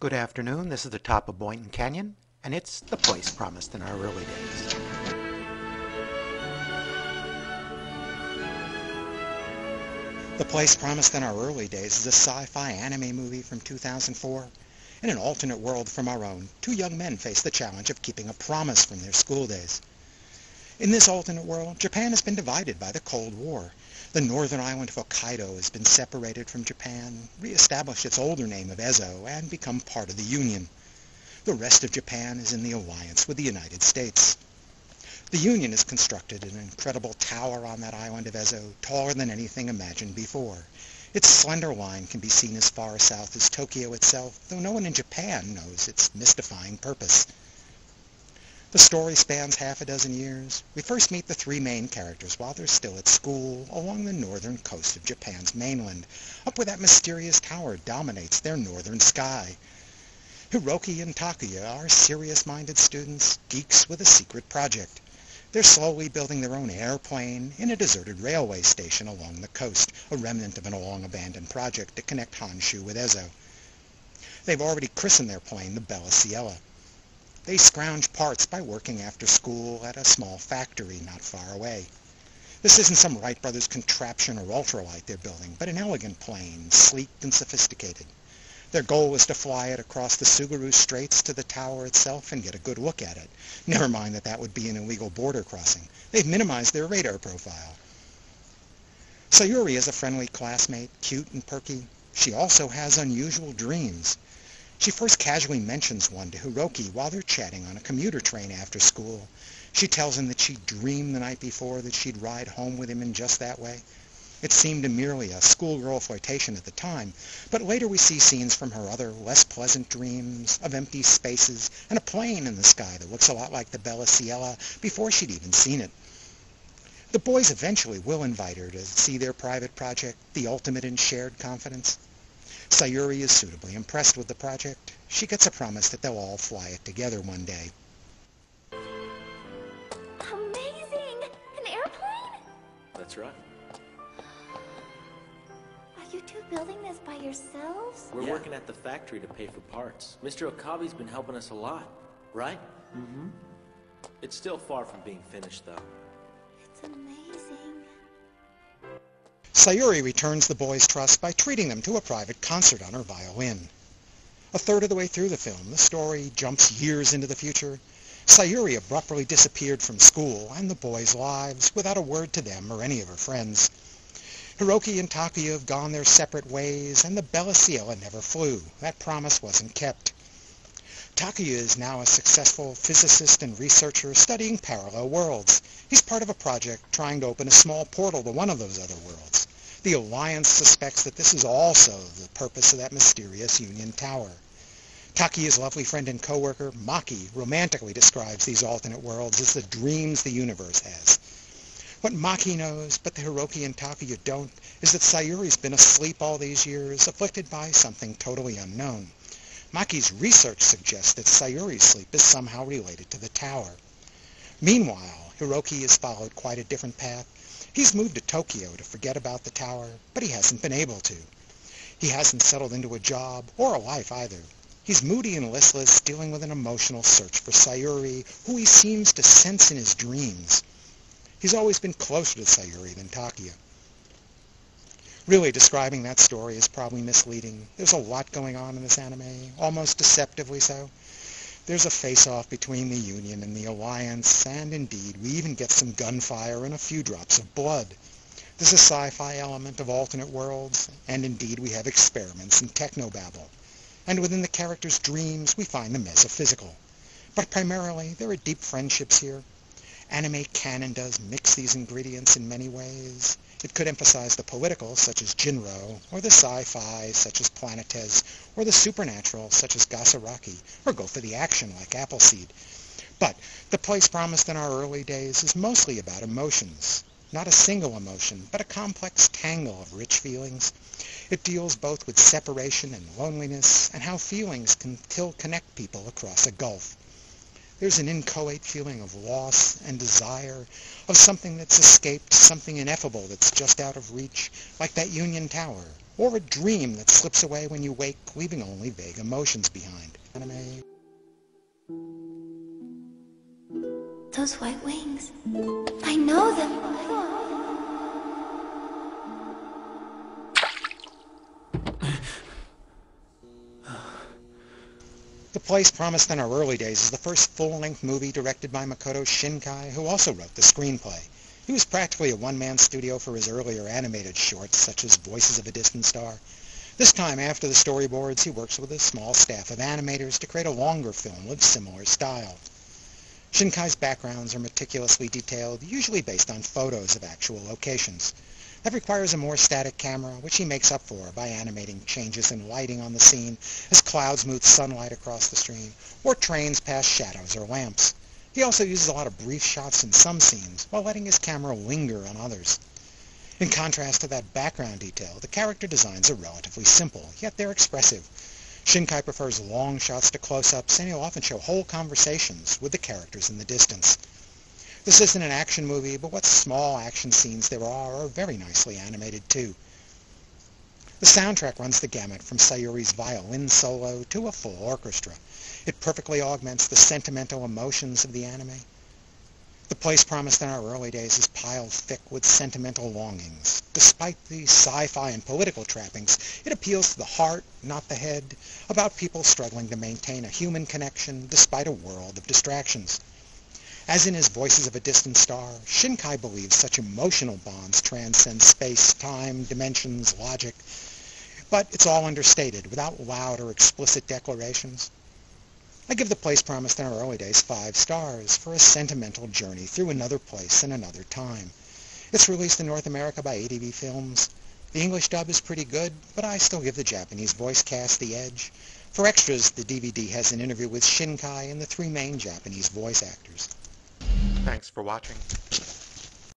Good afternoon, this is the top of Boynton Canyon, and it's the place promised in our early days. The Place Promised in Our Early Days is a sci-fi anime movie from 2004. In an alternate world from our own, two young men face the challenge of keeping a promise from their school days. In this alternate world, Japan has been divided by the Cold War. The northern island of Hokkaido has been separated from Japan, re-established its older name of Ezo, and become part of the Union. The rest of Japan is in the alliance with the United States. The Union has constructed an incredible tower on that island of Ezo, taller than anything imagined before. Its slender line can be seen as far south as Tokyo itself, though no one in Japan knows its mystifying purpose. The story spans half a dozen years. We first meet the three main characters while they're still at school along the northern coast of Japan's mainland, up where that mysterious tower dominates their northern sky. Hiroki and Takuya are serious-minded students, geeks with a secret project. They're slowly building their own airplane in a deserted railway station along the coast, a remnant of an long-abandoned project to connect Honshu with Ezo. They've already christened their plane the Bella Ciela. They scrounge parts by working after school at a small factory not far away. This isn't some Wright Brothers contraption or ultralight they're building, but an elegant plane, sleek and sophisticated. Their goal is to fly it across the Tsugaru Straits to the tower itself and get a good look at it. Never mind that would be an illegal border crossing. They've minimized their radar profile. Sayuri is a friendly classmate, cute and perky. She also has unusual dreams. She first casually mentions one to Hiroki while they're chatting on a commuter train after school. She tells him that she dreamed the night before that she'd ride home with him in just that way. It seemed merely a schoolgirl flirtation at the time, but later we see scenes from her other, less pleasant dreams of empty spaces and a plane in the sky that looks a lot like the Bella Ciela before she'd even seen it. The boys eventually will invite her to see their private project, the ultimate in shared confidence. Sayuri is suitably impressed with the project. She gets a promise that they'll all fly it together one day. Amazing! An airplane? That's right. Are you two building this by yourselves? We're working at the factory to pay for parts. Mr. Okabe's been helping us a lot, right? Mm-hmm. It's still far from being finished, though. It's amazing. Sayuri returns the boys' trust by treating them to a private concert on her violin. A third of the way through the film, the story jumps years into the future. Sayuri abruptly disappeared from school and the boys' lives without a word to them or any of her friends. Hiroki and Takuya have gone their separate ways, and the Bella Ciela never flew. That promise wasn't kept. Takuya is now a successful physicist and researcher studying parallel worlds. He's part of a project trying to open a small portal to one of those other worlds. The Alliance suspects that this is also the purpose of that mysterious Union Tower. Takuya's lovely friend and co-worker, Maki, romantically describes these alternate worlds as the dreams the universe has. What Maki knows, but the Hiroki and Takuya don't, is that Sayuri's been asleep all these years, afflicted by something totally unknown. Maki's research suggests that Sayuri's sleep is somehow related to the tower. Meanwhile, Hiroki has followed quite a different path. He's moved to Tokyo to forget about the tower, but he hasn't been able to. He hasn't settled into a job, or a life either. He's moody and listless, dealing with an emotional search for Sayuri, who he seems to sense in his dreams. He's always been closer to Sayuri than Takuya. Really, describing that story is probably misleading. There's a lot going on in this anime, almost deceptively so. There's a face-off between the Union and the Alliance, and indeed, we even get some gunfire and a few drops of blood. There's a sci-fi element of alternate worlds, and indeed we have experiments in technobabble. And within the characters' dreams, we find the metaphysical. But primarily, there are deep friendships here. Anime canon does mix these ingredients in many ways. It could emphasize the political, such as Jinro, or the sci-fi, such as Planetes, or the supernatural, such as Gasaraki, or go for the action like Appleseed. But The Place Promised in Our Early Days is mostly about emotions. Not a single emotion, but a complex tangle of rich feelings. It deals both with separation and loneliness, and how feelings can still connect people across a gulf. There's an inchoate feeling of loss and desire, of something that's escaped, something ineffable that's just out of reach, like that Union Tower, or a dream that slips away when you wake, leaving only vague emotions behind. Anime. Those white wings. I know them. The Place Promised in Our Early Days is the first full-length movie directed by Makoto Shinkai, who also wrote the screenplay. He was practically a one-man studio for his earlier animated shorts, such as Voices of a Distant Star. This time, after the storyboards, he works with a small staff of animators to create a longer film of similar style. Shinkai's backgrounds are meticulously detailed, usually based on photos of actual locations. That requires a more static camera, which he makes up for by animating changes in lighting on the scene as clouds move sunlight across the screen, or trains pass shadows or lamps. He also uses a lot of brief shots in some scenes, while letting his camera linger on others. In contrast to that background detail, the character designs are relatively simple, yet they're expressive. Shinkai prefers long shots to close-ups, and he'll often show whole conversations with the characters in the distance. This isn't an action movie, but what small action scenes there are very nicely animated too. The soundtrack runs the gamut from Sayuri's violin solo to a full orchestra. It perfectly augments the sentimental emotions of the anime. The Place Promised in Our Early Days is piled thick with sentimental longings. Despite the sci-fi and political trappings, it appeals to the heart, not the head, about people struggling to maintain a human connection despite a world of distractions. As in his Voices of a Distant Star, Shinkai believes such emotional bonds transcend space, time, dimensions, logic, but it's all understated without loud or explicit declarations. I give The Place Promised in Our Early Days 5 stars for a sentimental journey through another place and another time. It's released in North America by ADV Films. The English dub is pretty good, but I still give the Japanese voice cast the edge. For extras, the DVD has an interview with Shinkai and the three main Japanese voice actors. Thanks for watching.